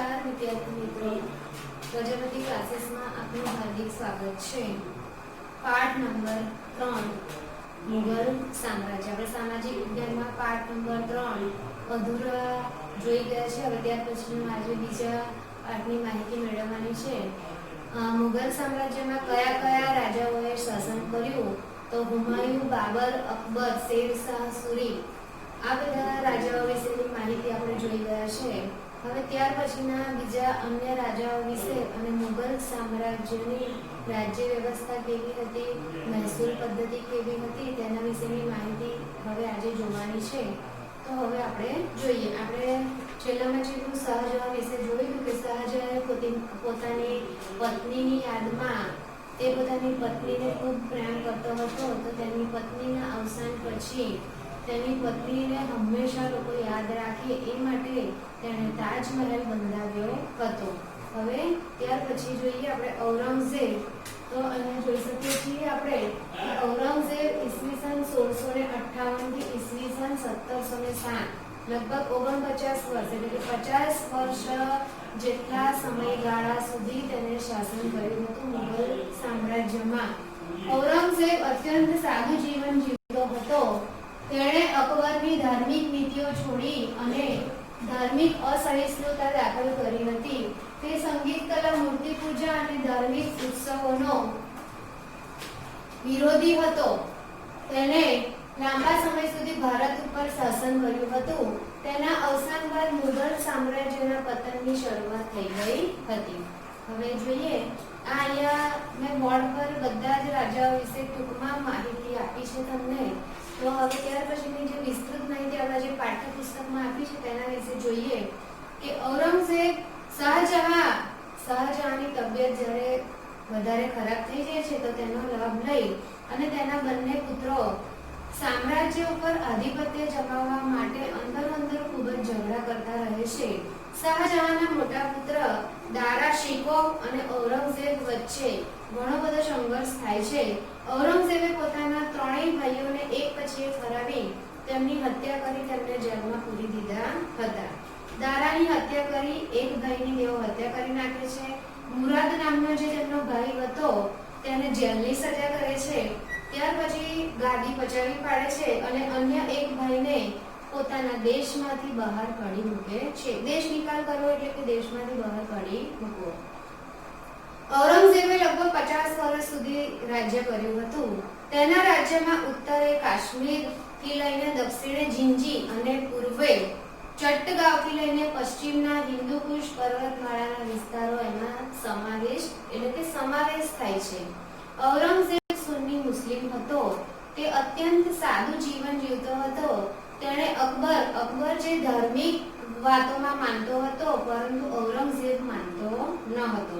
નમસ્કાર વિદ્યાર્થી મિત્રો, પ્રજાપતિ ક્લાસીસમાં આપનું હાર્દિક સ્વાગત છે। પાઠ નંબર 3 મુઘલ સામ્રાજ્ય। આપણે સામાજિક વિજ્ઞાનમાં પાઠ નંબર 3 અધૂરા જોઈ ગયા છે। હવે ત્યાર પછીનું આજે બીજા પાઠની માહિતી મેળવવાની છે। મુઘલ સામ્રાજ્યમાં કયા કયા રાજાઓએ શાસન કર્યું? તો હુમાયુ, બાબર, અકબર, શેરશાહ સૂરી, આ બધા રાજાઓ વિશેની માહિતી આપણે જોઈ ગયા છે। હવે ત્યાર પછીના બીજા અન્ય રાજાઓ વિશે અને મુઘલ સામ્રાજ્યની રાજ્ય વ્યવસ્થા કેવી હતી, મહેસૂલ પદ્ધતિ કેવી હતી, તેના વિશેની માહિતી હવે આજે જોવાની છે। તો હવે આપણે જોઈએ। આપણે છેલ્લામાં જેટલું શાહજહાં વિશે જોયું કે શાહજહાં પોતાની પત્નીની યાદમાં તે પોતાની પત્નીને ખૂબ પ્રેમ કરતો હતો, તો તેની પત્નીના અવસાન પછી તેની પત્નીને હંમેશા લોકો યાદ રાખે એ માટે તેણે તાજમહેલ બંધાવ્યો હતો। હવે ત્યાર પછી જોઈએ આપણે ઔરંગઝેબ। તો અહીંયા જોઈ શકીએ છીએ આપણે ઔરંગઝેબ ઈસવીસન 1658 થી ઈસવીસન 1707 લગભગ 49 વર્ષ એટલે કે 50 વર્ષ જેટલા સમયગાળા સુધી તેને શાસન કર્યું હતું મુઘલ સામ્રાજ્યમાં। ઔરંગઝેબ અત્યંત સાદું જીવન જીવતો હતો। તેણે અકબરની ધાર્મિક નીતિઓ છોડી અને ધાર્મિક અસહિષ્ણુતા દાખલ કરી હતી। તે સંગીત કલા, મૂર્તિ પૂજા અને ધાર્મિક ઉત્સવોનો વિરોધી હતો। તેણે લાંબા સમય સુધી ભારત ઉપર શાસન કર્યું હતું। તેના અવસાન બાદ મુઘલ સામ્રાજ્યના પતનની શરૂઆત થઈ ગઈ હતી। હવે જોઈએ આ અહીંયા મેં બોર્ડ પર બધા જ રાજાઓ વિશે ટૂંકમાં માહિતી આપી છે તમને। તો હવે ત્યાર પછીની જે વિસ્તૃત માહિતી આપણા જે પાઠ્યપુસ્તકમાં આપી છે તેના વિશે જોઈએ કે ઔરંગઝેબ શાહજહાંની તબિયત જ્યારે વધારે ખરાબ થઈ જાય છે તો તેનો લાભ લઈ અને તેના બંને પુત્રો સામ્રાજ્ય ઉપર આધિપત્ય જમાવવા માટે અંદરો-અંદર ખૂબ જ ઝઘડા કરતા રહે છે। શાહજહાંના મોટા પુત્ર દારા શિકોહ અને ઔરંગઝેબ વચ્ચે ઘણો બધો સંઘર્ષ થાય છે। ઔરંગઝેબે પોતાના ત્રણેય ભાઈઓને એક પછી એક હરાવી તેમની હત્યા કરી તેમને જેલમાં પૂરી દીધા હતા। દારાની હત્યા કરી એક ભાઈની તેઓ હત્યા કરી નાખે છે। મુરાદ નામનો જે તેમનો ભાઈ હતો તેને જેલની સજા કરે છે। ત્યાર પછી ગાદી પચાવી પાડે છે અને અન્ય એક ભાઈને પોતાના દેશમાંથી બહાર કાઢી મૂકે છે। દેશ નિકાલ કરવો એટલે કે દેશમાંથી બહાર કાઢી મૂકવો। ઔરંગઝેબે લગભગ 50 વર્ષ સુધી રાજ્ય કર્યું હતું। તેના રાજ્યમાં ઉત્તરે કાશ્મીર થી લઈને દક્ષિણે જિંજી અને પૂર્વે ચટ્ટગાંવથી લઈને પશ્ચિમના હિન્દુકુશ પર્વતમાળાના વિસ્તારો એમાં સમાવેશ થાય છે। ઔરંગઝેબ સુન્ની મુસ્લિમ હતો। તે અત્યંત સાદું જીવન જીવતો હતો। તેણે અકબર જે ધાર્મિક વાતોમાં માનતો હતો પરંતુ ઔરંગઝેબ માનતો ન હતો।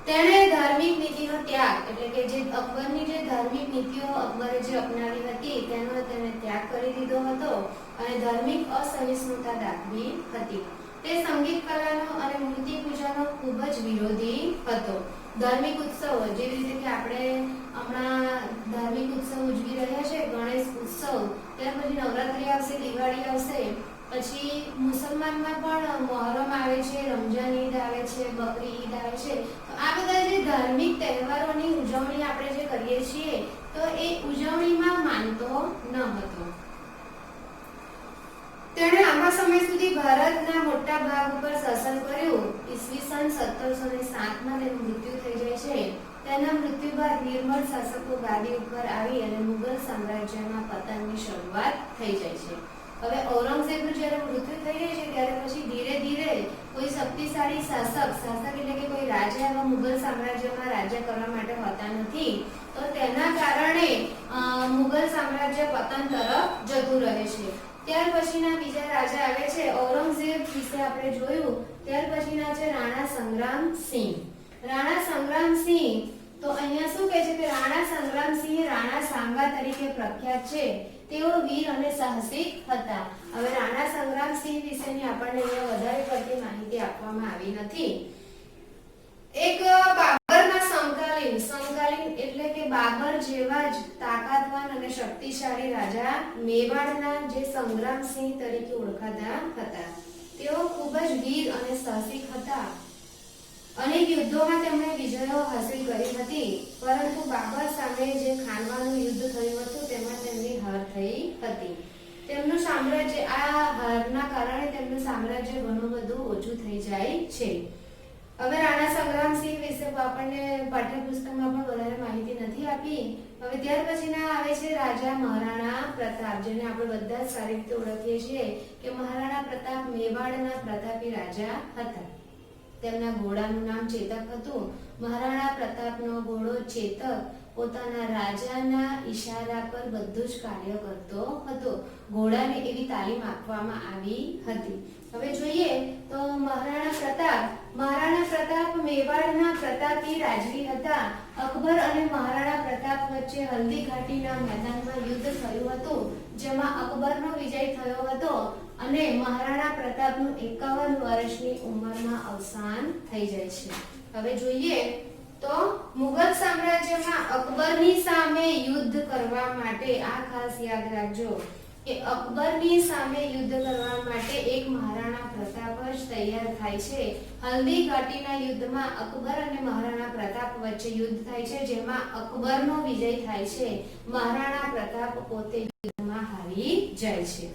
તેણે ધાર્મિક નીતિનો ત્યાગ એટલે કે જે અકબરની જે ધાર્મિક નીતિઓ અકબરે જે અપનાવી હતી તેનો તેણે ત્યાગ કરી દીધો હતો અને ધાર્મિક અસહિષ્ણુતા દાખવી હતી। તે સંગીત કલાનો અને મૂર્તિ પૂજાનો ખૂબ જ વિરોધી હતો। ધાર્મિક ઉત્સવો જેવી રીતે કે આપણે હમણાં ધાર્મિક ઉત્સવ ઉજવી રહ્યા છે, ગણેશ ઉત્સવ, ત્યાર પછી નવરાત્રી આવશે, દિવાળી આવશે, પછી મુસલમાનમાં પણ મોહરમ આવે છે, રમજાન ઈદ આવે છે, બકરી ઈદ આવે છે। તો આ બધા જે ધાર્મિક તહેવારોની ઉજવણી આપણે જે કરીએ છીએ તો એ ઉજવણીમાં માનતો ન હતો। તેણે લાંબા સમય સુધી ભારતના મોટા ભાગ ઉપર શાસન કર્યું। ઈસવીસન 1707માં તેનું મૃત્યુ થઈ જાય છે। તેના મૃત્યુ બાદ નિર્મળ શાસકો ગાદી ઉપર આવી અને મુઘલ સામ્રાજ્યના પતનની શરૂઆત થઈ જાય છે। હવે ઔરંગઝેબનું જ્યારે મૃત્યુ થઈ જાય છે ત્યારે પછી ધીરે ધીરે કોઈ શક્તિશાળી શાસક એટલે કે કોઈ રાજા એવા મુઘલ સામ્રાજ્યમાં રાજ્ય કરવા માટે હોતા નથી। તો તેના કારણે મુઘલ સામ્રાજ્ય પતન તરફ જતું રહે છે। ત્યાર પછીના બીજા રાજા આવે છે ઔરંગઝેબ વિશે આપણે જોયું। ત્યાર પછીના છે રાણા સંગ્રામસિંહ। રાણા સંગ્રામસિંહ તો અહીંયા શું કહે છે કે રાણા સંગ્રામસિંહ રાણા સાંગા તરીકે પ્રખ્યાત છે। તેઓ વીર અને સાહસિક હતા। હવે રાણા સંગ્રામસિંહ વિશેની આપણને અહીંયા વધારે પડતી માહિતી આપવામાં આવી નથી। એક બાબરના સમકાલીન એટલે કે બાબર જેવા જ તાકાતવાન અને શક્તિશાળી રાજા મેવાડના જે સંગ્રામસિંહ તરીકે ઓળખાતા હતા। તેઓ ખૂબ જ વીર અને સાહસિક હતા. અનેક યુદ્ધોમાં તેમણે વિજયો હાંસલ કરી હતી, પરંતુ બાબર સામે જે ખાનવાનું યુદ્ધ થયું હતું તેમાં તેમની હાર થઈ હતી. તેમનું સામ્રાજ્ય, આ હારના કારણે તેમનું સામ્રાજ્ય ઘણું બધું ઓછું થઈ જાય છે. હવે રાણા સંગ્રામસિંહ વિશે આપણને પાઠ્યપુસ્તકમાં પણ વધારે માહિતી નથી આપી. હવે ત્યાર પછીના આવે છે રાજા મહારાણા પ્રતાપ, જેને આપણે બધા જ સારી રીતે ઓળખીએ છીએ કે મહારાણા પ્રતાપ મેવાડના પ્રતાપી રાજા હતા. તેમના ઘોડાનું નામ ચેતક હતું. મહારાણા પ્રતાપનો ઘોડો ચેતક પોતાના રાજાના ઈશારા પર બધું જ કાર્ય કરતો હતો. ઘોડાને એવી તાલીમ આપવામાં આવી હતી. હવે જોઈએ તો મહારાણા પ્રતાપ મેવાડના પ્રતાપી રાજવી હતા. અકબર અને મહારાણા પ્રતાપ વચ્ચે હલ્દી ઘાટીના મેદાનમાં યુદ્ધ થયું હતું, જેમાં અકબરનો વિજય થયો હતો અને મહારાણા પ્રતાપનું 51 વર્ષની ઉંમરમાં અવસાન થઈ જાય છે. હવે જોઈએ તો મુગલ સામ્રાજ્યમાં અકબરની સામે યુદ્ધ કરવા માટે, આ ખાસ યાદ રાખજો કે અકબરની સામે યુદ્ધ કરવા માટે એક મહારાણા પ્રતાપ જ તૈયાર થાય છે. હલ્દી ઘાટીના યુદ્ધમાં અકબર અને મહારાણા પ્રતાપ વચ્ચે યુદ્ધ થાય છે, જેમાં અકબરનો વિજય થાય છે. મહારાણા પ્રતાપ પોતે યુદ્ધમાં હારી જાય છે.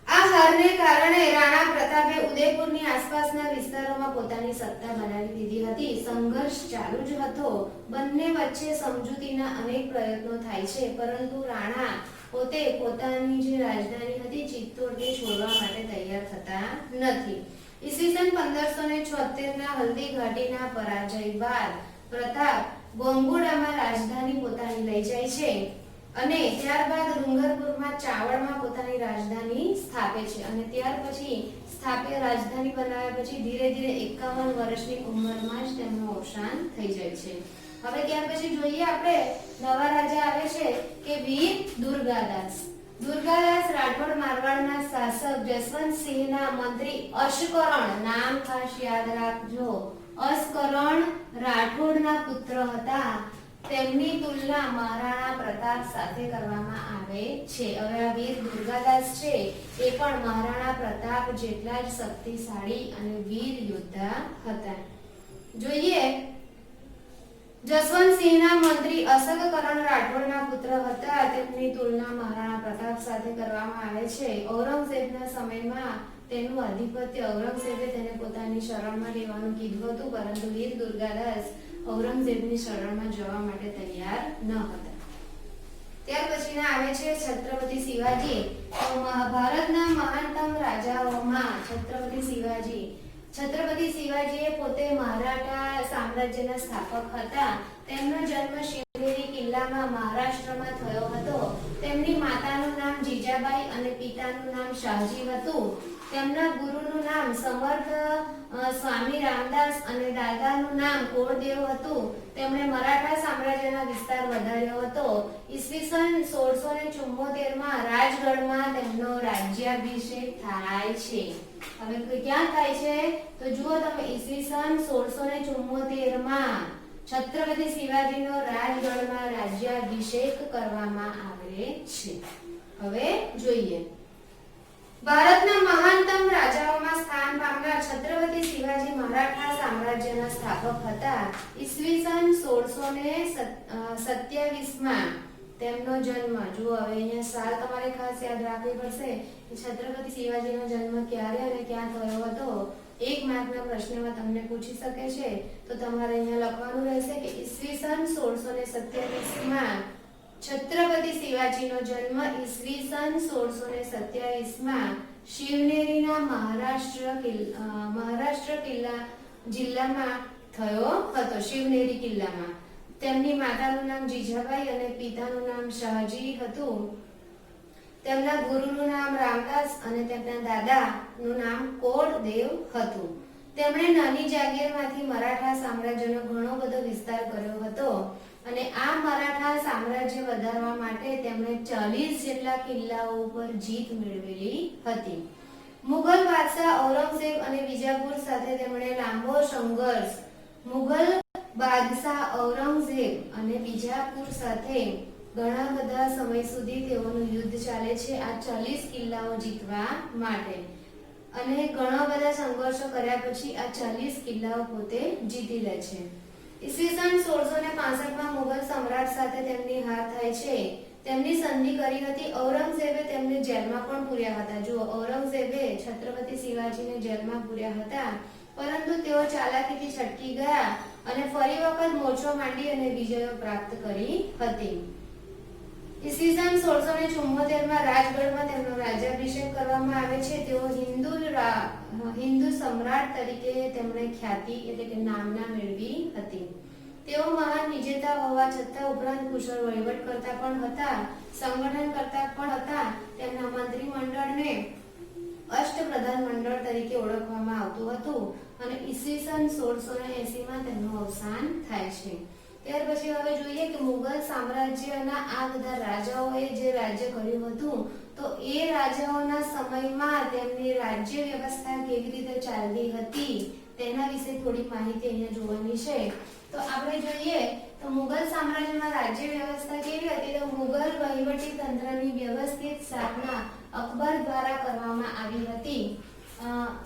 આ હારને કારણે રાણા પ્રતાપે ઉદયપુરની આસપાસના વિસ્તારોમાં પોતાની સત્તા બનાવી દીધી હતી. સંઘર્ષ ચાલુ જ હતો. બંને વચ્ચે સમજૂતીના અનેક પ્રયત્નો થાય છે, પરંતુ રાણા પોતે પોતાની જે રાજધાની હતી ચિત્તોડને છોડવા માટે તૈયાર થતા નથી. ઈસવીસન 1576ના હલ્દી ઘાટીના પરાજય બાદ પ્રતાપ બોંગુડામાં રાજધાની પોતાની લઈ જાય છે અને ત્યારબાદ ડુંગરપુરમાં ચાવડમાં પોતાની રાજધાની સ્થાપે છે અને ત્યાર પછી રાજધાની બનાવ્યા પછી ધીરે ધીરે 51 વર્ષની ઉંમરમાં જ તેમનું અવસાન થઈ જાય છે. હવે ત્યાર પછી જોઈએ આપણે નવા રાજા આવે છે કે વીર દુર્ગાદાસ. દુર્ગાદાસ રાઠોડ મારવાડના શાસક જસવંતસિંહના મંત્રી અશ્કરણ, નામ ખાસ યાદ રાખજો, અશ્કરણ રાઠોડના પુત્ર હતા. તેમની તુલના મહારાણા પ્રતાપ સાથે કરવામાં આવે છે. હવે આ વીર દુર્ગાદાસ છે એ પણ મહારાણા પ્રતાપ જેટલા જ શક્તિશાળી અને વીર યોદ્ધા હતા. જોઈએ જસવંતસિંહના મંત્રી અશોકકરણ રાઠોડના પુત્ર હતા. તેમની તુલના મહારાણા પ્રતાપ સાથે કરવામાં આવે છે. ઔરંગઝેબના સમયમાં તેનું આધિપત્ય, ઔરંગઝેબે તેને પોતાની શરણમાં લેવાનું કીધું હતું, પરંતુ વીર દુર્ગાદાસ ઔરંગઝેબની શરણમાં જવા માટે તૈયાર ન હતા. ત્યાર પછીના આવે છે છત્રપતિ શિવાજી. ભારતના મહાનતમ રાજાઓમાં છત્રપતિ શિવાજીએ પોતે મરાઠા સામ્રાજ્યના સ્થાપક હતા. તેમનો જન્મ શિવનેરી કિલ્લામાં મહારાષ્ટ્રમાં થયો હતો. તેમની માતાનું નામ જીજાબાઈ અને પિતાનું નામ શાહજી હતું. તેમના ગુરુનું નામ સમર્થ સ્વામી રામદાસ અને દાદાનું નામ કોળદેવ હતું. તેમણે મરાઠા સામ્રાજ્યનો વિસ્તાર વધાર્યો હતો. ઈસવીસન 1674માં રાજગઢમાં તેમનો રાજ્યાભિષેક થાય છે. હવે ક્યાં થાય છે તો જુઓ તમે, ઈસવીસન 1674માં છત્રપતિ શિવાજીનો રાજગઢમાં રાજ્યાભિષેક કરવામાં આવે છે. હવે જોઈએ ભારતના મહાનતમ રાજાઓમાં સ્થાન પામનાર છત્રપતિ શિવાજી મરાઠા સામ્રાજ્યના સ્થાપક હતા. ઈસવીસન 1627માં તેમનો જન્મ, જુઓ હવે અહીંયા સાલ તમારે ખાસ યાદ રાખવી પડશે કે છત્રપતિ શિવાજીનો જન્મ ક્યારે અને ક્યાં થયો હતો. એક માર્કના પ્રશ્નમાં તમને પૂછી શકે છે, તો તમારે અહીંયા લખવાનું રહેશે કે ઈસવીસન 1627માં છત્રપતિ શિવાજીનો જન્મ ઈસવીસન 1627માં શિવનેરીના મહારાષ્ટ્ર જિલ્લામાં થયો હતો. શિવનેરી કિલ્લામાં. તેમની માતાનું નામ જીજાબાઈ અને પિતાનું નામ શાહજી હતું. તેમના ગુરુનું નામ રામદાસ અને તેમના દાદાનું નામ કોળદેવ હતું. તેમણે નાની જાગીરમાંથી મરાઠા સામ્રાજ્યનો ઘણો બધો વિસ્તાર કર્યો હતો અને આ મરાઠા સામ્રાજ્ય વધારવા માટે તેમણે 40 જેટલા કિલ્લાઓ ઉપર જીત મેળવેલી હતી. મુગલ બાદશાહ ઔરંગઝેબ અને બીજાપુર સાથે તેમણે લાંબો સંઘર્ષ. મુગલ બાદશાહ ઔરંગઝેબ અને બીજાપુર સાથે ઘણા બધા સમય સુધી તેઓનું યુદ્ધ ચાલે છે આ 40 કિલ્લાઓ જીતવા માટે. અને ઘણા બધા સંઘર્ષો કર્યા પછી આ 40 કિલ્લાઓ પોતે જીતી લે છે. ઈસવીસન 1665માં મુગલ સમ્રાટ સાથે તેમની હાર થાય છે. તેમની સંધિ કરી હતી. ઔરંગઝેબે તેમને જેલમાં પણ પૂર્યા હતા. જો ઔરંગઝેબે છત્રપતિ શિવાજીને જેલમાં પૂર્યા હતા, પરંતુ તેઓ ચાલાકીથી છટકી ગયા અને ફરી વખત મોરચો માંડી અને વિજયો પ્રાપ્ત કરી હતી. ઈસવીસન 1674માં રાજગઢમાં તેમનો રાજ્યાભિષેક કરવામાં આવે છે. તેઓ હિન્દુ સમ્રાટ તરીકે તેમણે ખ્યાતિ એટલે કે નામના મેળવી હતી. તેઓ મહાન વિજેતા હોવા છતાં ઉપરાંત કુશળ વહીવટકર્તા પણ હતા, સંગઠનકર્તા પણ હતા. તેમના મંત્રીમંડળને અષ્ટપ્રધાન મંડળ તરીકે ઓળખવામાં આવતું હતું અને ઈસવીસન 1680માં તેમનું અવસાન થાય છે. ત્યાર પછી હવે જોઈએ કે મુગલ સામ્રાજ્યના આ બધા રાજાઓએ જે રાજ્ય કર્યું હતું, તો એ રાજાઓના સમયમાં તેમની રાજ્ય વ્યવસ્થા કેવી રીતે ચાલતી હતી તેના વિશે થોડી માહિતી અહીંયા જોવાની છે. તો આપણે જોઈએ તો મુગલ સામ્રાજ્યમાં રાજ્ય વ્યવસ્થા કેવી હતી. તો મુગલ વહીવટી તંત્રની વ્યવસ્થિત સ્થાપના અકબર દ્વારા કરવામાં આવી હતી.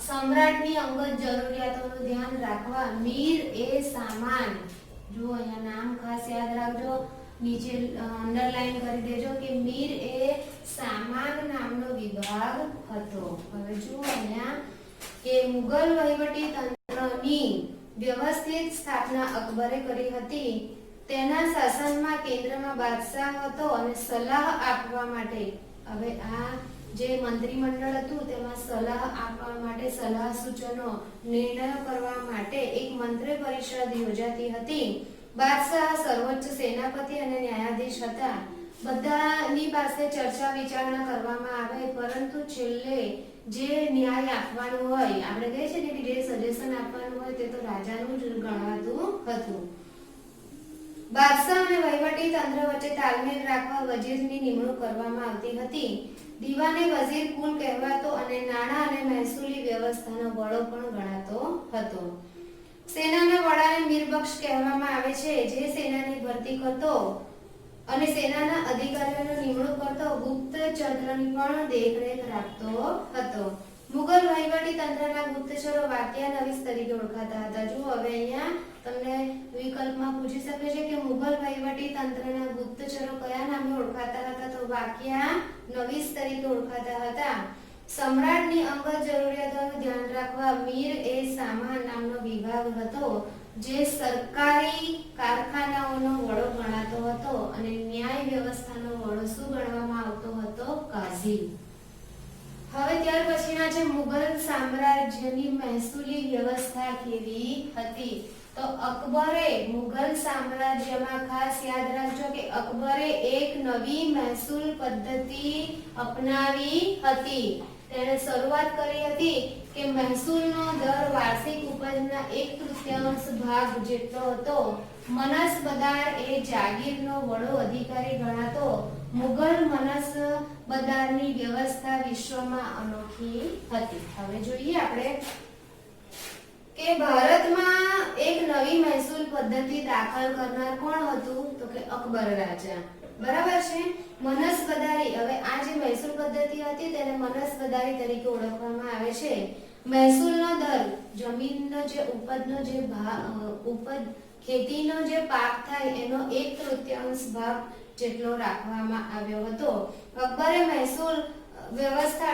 સમ્રાટની અંગત જરૂરિયાતોનું ધ્યાન રાખવા મીર એ સામાન, જો અહીંયા નામ ખાસ યાદ રાખજો, નીચે અંડરલાઈન કરી દેજો કે મીર એ સામાન નામનો વિભાગ હતો. હવે જુઓ અહીંયા કે મુગલ વહીવટી તંત્રની વ્યવસ્થિત સ્થાપના અકબરે કરી હતી. તેના શાસનમાં કેન્દ્રમાં બાદશાહ હતો અને સલાહ આપવા માટે, હવે આ જે મંત્રીમંડળ હતું તેમાં સલાહ આપવા માટે, સલાહ સૂચનો નિર્ણયો કરવા માટે એક મંત્રી પરિષદ યોજાતી હતી. બાદશાહ સર્વોચ્ચ સેનાપતિ અને ન્યાયાધીશ હતા. બધાની પાસે ચર્ચા વિચારણા કરવામાં આવે, પરંતુ છેલ્લે જે ન્યાય આપવાનું હોય, આપણે કહીએ છીએ કે જે સજેશન આપવાનું હોય તે તો રાજાનું જ ગણાતું હતું. બાદશાહ અને વહીવટી તંત્ર વચ્ચે તાલમેલ રાખવા વજીરની નિમણૂક કરવામાં આવતી હતી. દીવાને વઝીર કુલ કહેવાતો અને નાણાં અને મહેસૂલી વ્યવસ્થાનો વડો પણ ગણાતો હતો. સેનાના વડાને મીરબક્ષ કહેવામાં આવે છે, જે સેનાની ભરતી કરતો અને સેનાના અધિકારીઓની નિમણૂક કરતો, ગુપ્તચરની પણ દેખરેખ રાખતો હતો. મુગલ વહીવટી તંત્રના ગુપ્તચરો વાક્યાનવીસ તરીકે ઓળખાતા હતા. જો હવે અહીંયા તમને વિકલ્પમાં પૂછી શકે છે કે મુગલ વહીવટી તંત્રના ગુપ્તચરો કયા નામે ઓળખાતા હતા, તો વાક્યાનવીસ તરીકે ઓળખાતા હતા. સમ્રાટની અંગત જરૂરિયાતોનું ધ્યાન રાખવા મીર એ સામાન નામનો વિભાગ હતો, જે સરકારી કારખાનાઓનો વડો ગણાતો હતો અને ન્યાય વ્યવસ્થાનો વડો શું ગણવામાં આવતો હતો? કાઝી. હવે ત્યાર પછીના છે મુગલ સામ્રાજ્યની મહેસૂલી વ્યવસ્થા કેવી હતી. તો અકબરે મુગલ સામ્રાજ્યમાં, ખાસ યાદ રાખજો કે અકબરે એક નવી મહેસૂલ પદ્ધતિ અપનાવી હતી. તેણે શરૂઆત કરી હતી કે મહેસૂલનો દર વાર્ષિક ઉપજના 1/3 ભાગ જેટલો હતો. મનસબદાર એ જાગીરનો વડો અધિકારી ગણાતો. મુગલ મનસબદારની વ્યવસ્થા વિશ્વમાં અનોખી હતી. હવે જોઈએ આપણે કે ભારતમાં એક નવી મહેસૂલ પદ્ધતિ દાખલ કરનાર કોણ હતું, તો કે અકબર રાજા. બરાબર છે. મનસબદારી, હવે આ જે મહેસૂલ પદ્ધતિ હતી તેને મનસબદારી તરીકે ઓળખવામાં આવે છે. મહેસૂલનો દર, જમીનનો જે ઉપજનો જે ઉપજ, ખેતીનો જે પાક થાય એનો 1/3 ભાગ જેટલો રાખવામાં આવ્યો હતો. અકબરે મહેસૂલ વ્યવસ્થા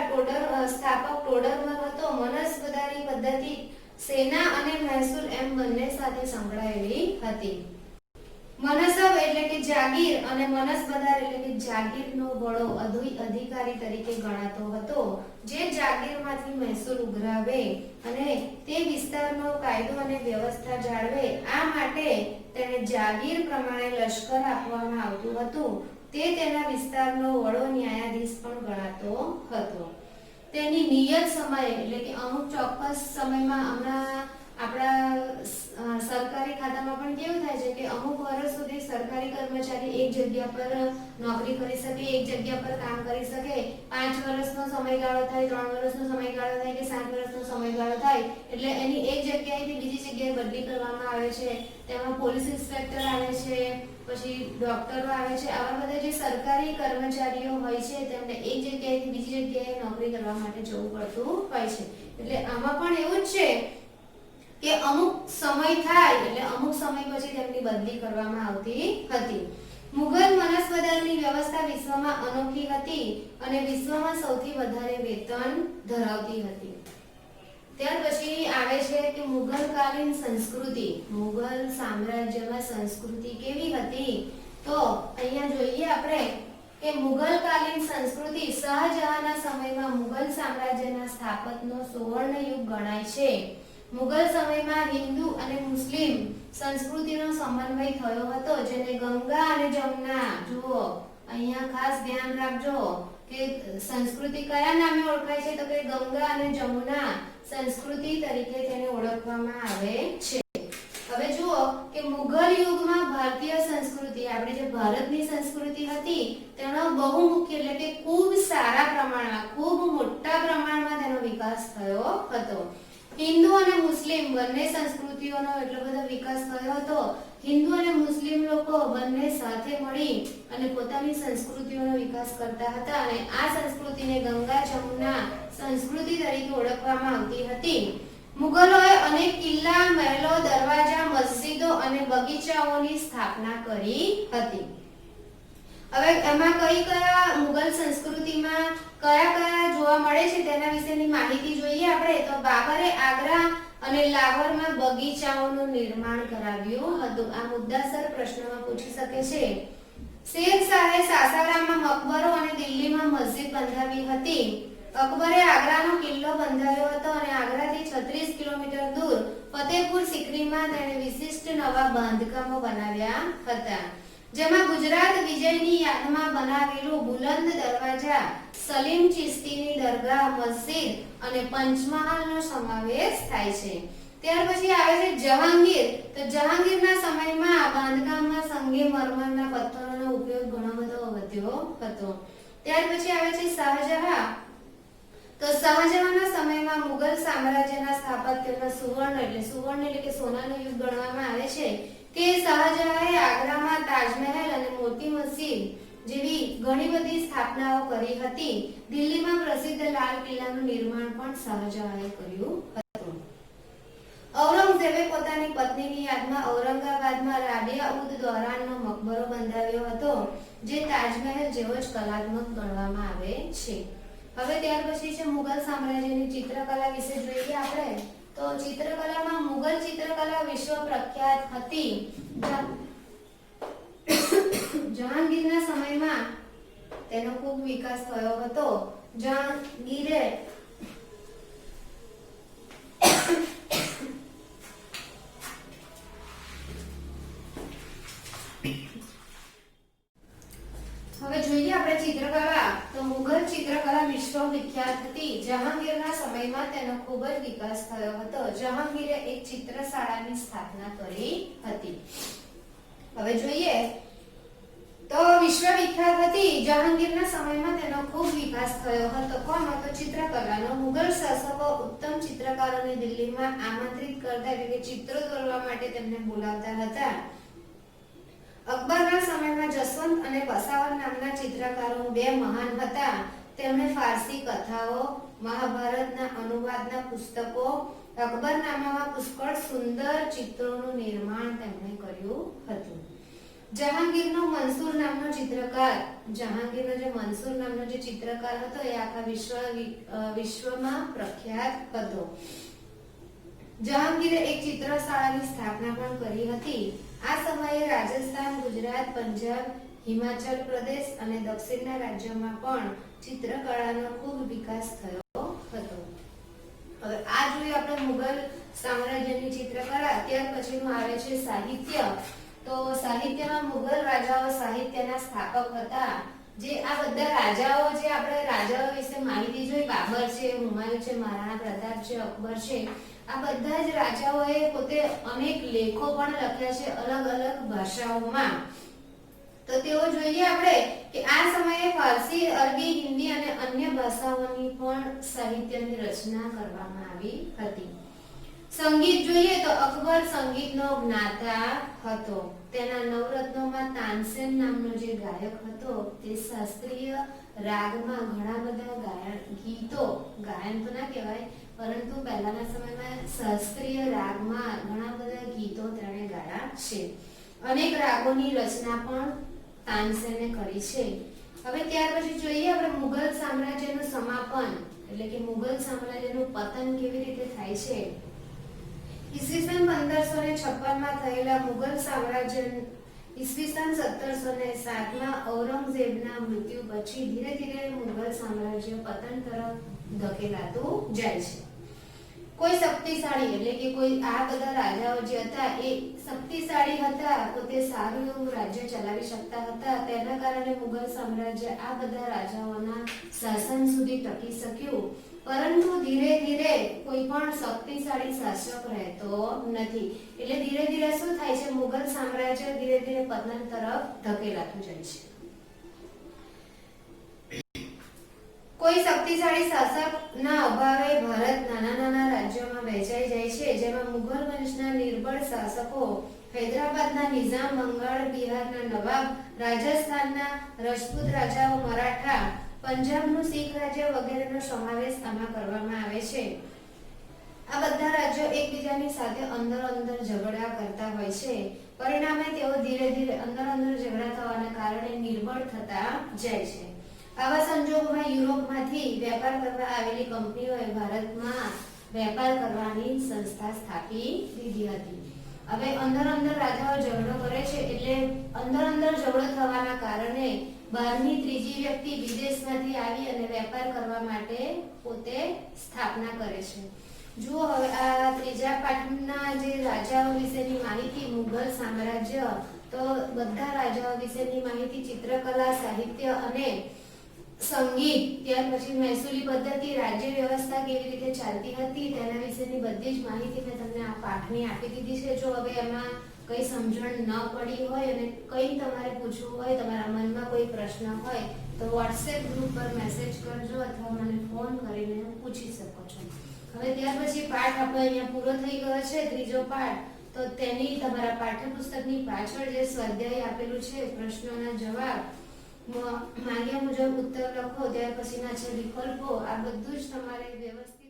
સ્થાપક ટોડરમલ હતો. મનસબદારી પદ્ધતિ સેના અને મહેસૂલ એમ બંને સાથે સંકળાયેલી હતી. મનસબ એટલે કે જાગીર અને મનસબદાર એટલે કે જાગીરનો વડો અધિકારી તરીકે ગણાતો હતો, જે જાગીરમાંથી મહેસૂલ ઉઘરાવે અને તે વિસ્તારનો કાયદો અને વ્યવસ્થા જાળવે. આ માટે તેને જાગીર પ્રમાણે લશ્કર આપવામાં આવતું હતું. તે તેના વિસ્તારનો વડો ન્યાયાધીશ પણ ગણાતો હતો. તેની નિયત સમય એટલે કે અમુક ચોક્કસ સમયમાં, હમણાં આપણા સરકારી ખાતામાં પણ કેવું થાય છે કે અમુક વર્ષ સુધી સરકારી કર્મચારી એક જગ્યા પર નોકરી કરી શકે, એક જગ્યા પર કામ કરી શકે. 5 વર્ષનો સમયગાળો થાય, 3 વર્ષનો સમયગાળો થાય કે 7 વર્ષનો સમયગાળો થાય, એટલે એની એક જગ્યાએથી બીજી જગ્યાએ બદલી કરવામાં આવે છે. તેમાં પોલીસ ઇન્સ્પેક્ટર આવે છે, પછી ડોક્ટરો આવે છે. આવા બધા જે સરકારી કર્મચારીઓ હોય છે તેમને એક જગ્યાએથી બીજી જગ્યાએ નોકરી કરવા માટે જવું પડતું હોય છે. એટલે આમાં પણ એવું જ છે કે અમુક સમય થાય એટલે અમુક સમય પછી તેમની બદલી કરવામાં આવતી હતી. મુઘલ વનસ્પતિની વ્યવસ્થા વિશ્વમાં અનોખી હતી અને વિશ્વમાં સૌથી વધારે વેતન ધરાવતી હતી. ત્યાર પછી આવે છે કે મુઘલકાલીન સંસ્કૃતિ. મુઘલ સામ્રાજ્યમાં સંસ્કૃતિ કેવી હતી? તો અહીંયા જોઈએ આપણે કે મુઘલકાલીન સંસ્કૃતિ શાહજહાંના સમયમાં મુઘલ સામ્રાજ્યના સ્થાપનનો સુવર્ણ યુગ ગણાય છે. મુઘલ સમયમાં હિન્દુ અને મુસ્લિમ સંસ્કૃતિનો સમન્વય થયો હતો, જેને ગંગા અને જમુના, જુઓ અહીંયા ખાસ ધ્યાન રાખજો કે સંસ્કૃતિ કયા નામે ઓળખાય છે? તો કે ગંગા અને જમુના સંસ્કૃતિ તરીકે તેને ઓળખવામાં આવે છે. હવે જુઓ કે મુઘલ યુગમાં ભારતીય સંસ્કૃતિ, આપણે જે ભારતની સંસ્કૃતિ હતી તેનો બહુમુખી એટલે કે ખૂબ સારા પ્રમાણમાં, ખૂબ મોટા પ્રમાણમાં તેનો વિકાસ થયો હતો. હિન્દુ અને મુસ્લિમ બંને સંસ્કૃતિઓનો એટલો બધો વિકાસ થયો હતો. હિન્દુ અને મુસ્લિમ લોકો બંને સાથે મળી અને પોતાની સંસ્કૃતિઓનો વિકાસ કરતા હતા અને આ સંસ્કૃતિને ગંગા જમુના સંસ્કૃતિ તરીકે ઓળખવામાં આવતી હતી. મુગલોએ અનેક કિલ્લા, મહેલો, દરવાજા, મસ્જિદો અને બગીચાઓની સ્થાપના કરી હતી. હવે એમાં કયા મુગલ સંસ્કૃતિમાં કયા જોવા મળે છે તેના વિશેની માહિતી જોઈએ આપણે. તો બાબરે આગ્રા અને લાહોરમાં બગીચાઓનું નિર્માણ કરાવ્યું હતું. આ મુદ્દાસર પ્રશ્નમાં પૂછી શકે છે. શેરશાહે સાસારામમાં મકબરો અને દિલ્હીમાં મસ્જિદ બંધાવી હતી. અકબરે આગ્રાનો કિલ્લો બંધાવ્યો હતો અને આગ્રાથી 36 કિલોમીટર દૂર ફતેહપુર સિકરીમાં તેણે વિશિષ્ટ નવા બાંધકામો બનાવ્યા હતા, જેમાં ગુજરાત વિજયની યાદમાં બનાવેલું બુલંદ દરવાજા, સલીમ ચિશ્તીની દરગાહ, મસ્જિદ અને પંચમહાલનો સમાવેશ થાય છે. ત્યાર પછી આવે છે જહાંગીર. તો જહાંગીરના સમયમાં બાંધકામમાં સંગેમરમરના પથ્થરોનો ઉપયોગ ઘણો બધો વધ્યો હતો. ત્યાર પછી આવે છે શાહજહાં. તો શાહજહાંના સમયમાં મુગલ સામ્રાજ્યના સ્થાપત્યમાં સુવર્ણ એટલે કે સોનાનો યુગ ગણવામાં આવે છે કે શાહજહાંએ આગ્રામાં તાજમહેલ અને મોતી મસ્જિદ જેવી ઘણી બધી સ્થાપનાઓ કરી હતી. દિલ્હીમાં પ્રસિદ્ધ લાલ કિલ્લાનું નિર્માણ પણ શાહજહાંએ કર્યું હતું. ઔરંગઝેબે પોતાની પત્નીની યાદમાં ઔરંગાબાદમાં રાબિયા ઉદ દૌરાનનો મકબરો બંધાવ્યો હતો, જે તાજમહેલ જેવો જ કલાત્મક ગણવામાં આવે છે. હવે ત્યાર પછી છે મુગલ સામ્રાજ્યની ચિત્રકલા વિશે જોઈએ આપણે. તો ચિત્રકલામાં મુગલ ચિત્રકલા વિશ્વ પ્રખ્યાત હતી. જહાંગીરના સમયમાં તેનો ખૂબ વિકાસ થયો હતો. જહાંગીરે હવે જોઈએ આપણે ચિત્રકલા. તો મુગલ ચિત્રકલા વિશ્વ વિખ્યાત હતી. જહાંગીરના સમયમાં તેનો ખૂબ જ વિકાસ થયો હતો. જહાંગીરે એક ચિત્રશાળાની સ્થાપના કરી હતી. હવે જોઈએ તો વિશ્વ વિખ્યાત હતી. જહાંગીરના સમયમાં તેનો ખૂબ વિકાસ થયો હતો. કોનો? તો ચિત્રકલાનો. મુગલ શાસકો ઉત્તમ ચિત્રકારોને દિલ્હીમાં આમંત્રિત કરતા, એટલે કે ચિત્રો દોરવા માટે તેમને બોલાવતા હતા. અકબરના સમયમાં જસવંત અને પસાવર નામના ચિત્રકારો બે મહાન હતા. તેમણે ફારસી કથાઓ, મહાભારતના અનુવાદના પુસ્તકો, અકબરનામામાં પુષ્કળ સુંદર ચિત્રોનું નિર્માણ તેમણે કર્યું હતું. જહાંગીરનો મંસૂર નામનો ચિત્રકાર, જહાંગીરનો જે મંસૂર નામનો જે ચિત્રકાર હતો એ આખા વિશ્વમાં પ્રખ્યાત હતો. જહાંગીરે એક ચિત્રશાળાની સ્થાપના પણ કરી હતી. આ સમયે રાજસ્થાન, ગુજરાત, પંજાબ, હિમાચલ પ્રદેશ અને દક્ષિણના રાજ્યોમાં પણ ચિત્રકળાનો ખૂબ વિકાસ થયો હતો. હવે આ જોઈએ આપણે મુગલ સામ્રાજ્યની ચિત્રકળા. ત્યાર પછીનું આવે છે સાહિત્ય. તો સાહિત્યમાં મુગલ રાજાઓ સાહિત્યના સ્થાપક હતા. જે આ બધા રાજાઓ, જે આપણે રાજાઓ વિશે માહિતી જોઈ, બાબર છે, હુમાયું છે, મહારાણા પ્રતાપ છે, અકબર છે, આ બધા જ રાજાઓએ પોતે અનેક લેખો પણ લખ્યા છે અલગ અલગ ભાષાઓમાં. તો તેઓ જોઈએ આપણે કે આ સમયે ફારસી, અરબી, હિન્દી અને અન્ય ભાષાઓની પણ સાહિત્યની રચના કરવામાં આવી હતી. સંગીત જોઈએ તો અકબર સંગીતનો જ્ઞાતા હતો. તેના નવરત્નોમાં તાનસેન નામનો જે ગાયક હતો તે શાસ્ત્રીય રાગમાં ઘણા બધા એમ તો ના કહેવાય, પરંતુ પહેલાના સમયમાં શાસ્ત્રીય રાગમાં ઘણા બધા ગીતો તેણે ગાયા છે. અનેક રાગોની રચના પણ તાનસેને કરી છે. હવે ત્યાર પછી જોઈએ આપણે મુઘલ સામ્રાજ્યનું સમાપન એટલે કે મુઘલ સામ્રાજ્યનું પતન કેવી રીતે થાય છે. ઈસવીસન 1556 માં થયેલા મુઘલ સામ્રાજ્ય ઈસવીસન 1707 માં ઔરંગઝેબના મૃત્યુ પછી ધીરે ધીરે મુઘલ સામ્રાજ્ય પતન તરફ ધકેલાતું જાય છે. કોઈ શક્તિશાળી એટલે કે કોઈ આ બધા રાજાઓ જે હતા એ શક્તિશાળી હતા, તો તે સારું એવું રાજ્ય ચલાવી શકતા હતા. તેના કારણે મુઘલ સામ્રાજ્ય આ બધા રાજાઓના શાસન સુધી ટકી શક્યું. પરંતુ ધીરે ધીરે કોઈ પણ શક્તિશાળી શાસક રહેતો નથી. એટલે ધીરે ધીરે શું થાય છે, મુઘલ સામ્રાજ્ય ધીરે ધીરે પતન તરફ ધકેલાતું જાય છે. કોઈ શક્તિશાળી શાસકના અભાવે ભારત નાના નાના રાજ્યોમાં વહેંચાઈ જાય છે, જેમાં મુઘલ વંશના નિર્બળ શાસકો, હૈદરાબાદના નિઝામ, બંગાળ બિહારના નવાબ, રાજસ્થાનના રજપૂત રાજાઓ, મરાઠા, પંજાબનું શીખ રાજ્ય વગેરેનો સમાવેશ આમાં કરવામાં આવે છે. આ બધા રાજ્યો એકબીજાની સાથે અંદર અંદર ઝઘડા કરતા હોય છે. પરિણામે તેઓ ધીરે ધીરે અંદર અંદર ઝઘડા થવાના કારણે નિર્બળ થતા જાય છે. આવા સંજોગોમાં યુરોપમાંથી વેપાર કરવા આવેલી કંપનીઓએ ભારતમાં વેપાર કરવાની સંસ્થા સ્થાપી દીધી હતી. હવે અંદર અંદર રાજાઓ ઝઘડો કરે છે, એટલે અંદર અંદર ઝઘડો થવાના કારણે બહારની ત્રીજી વ્યક્તિ વિદેશમાંથી આવી અને વેપાર કરવા માટે પોતે સ્થાપના કરે છે. જુઓ હવે આ ત્રીજા પાઠના જે રાજાઓ વિશેની માહિતી, મુઘલ સામ્રાજ્ય, તો બધા રાજાઓ વિશેની માહિતી, ચિત્રકલા, સાહિત્ય અને સંગીત, ત્યાર પછી મહેસૂલી પદ્ધતિ, રાજ્ય વ્યવસ્થા કેવી રીતે ચાલતી હતી તેના વિશેની બધી જ માહિતી મેં તમને આ પાઠની આપી દીધી છે. જો હવે એમાં કઈ સમજણ ન પડી હોય અને કઈ તમારે પૂછવું હોય, તમારા મનમાં કોઈ પ્રશ્ન હોય, તો વોટ્સએપ ગ્રુપ પર મેસેજ કરજો અથવા મને ફોન કરીને પૂછી શકો છો. હવે ત્યાર પછી પાઠ આપણો અહીંયા પૂરો થઈ ગયો છે, ત્રીજો પાઠ. તો તેની તમારા પાઠ્યપુસ્તકની પાછળ જે સ્વાધ્યાય આપેલું છે, પ્રશ્નોના જવાબ માંગ્યા મુજબ ઉત્તર લખો, ત્યાર પછીના છે વિકલ્પો, આ બધું જ તમારે વ્યવસ્થિત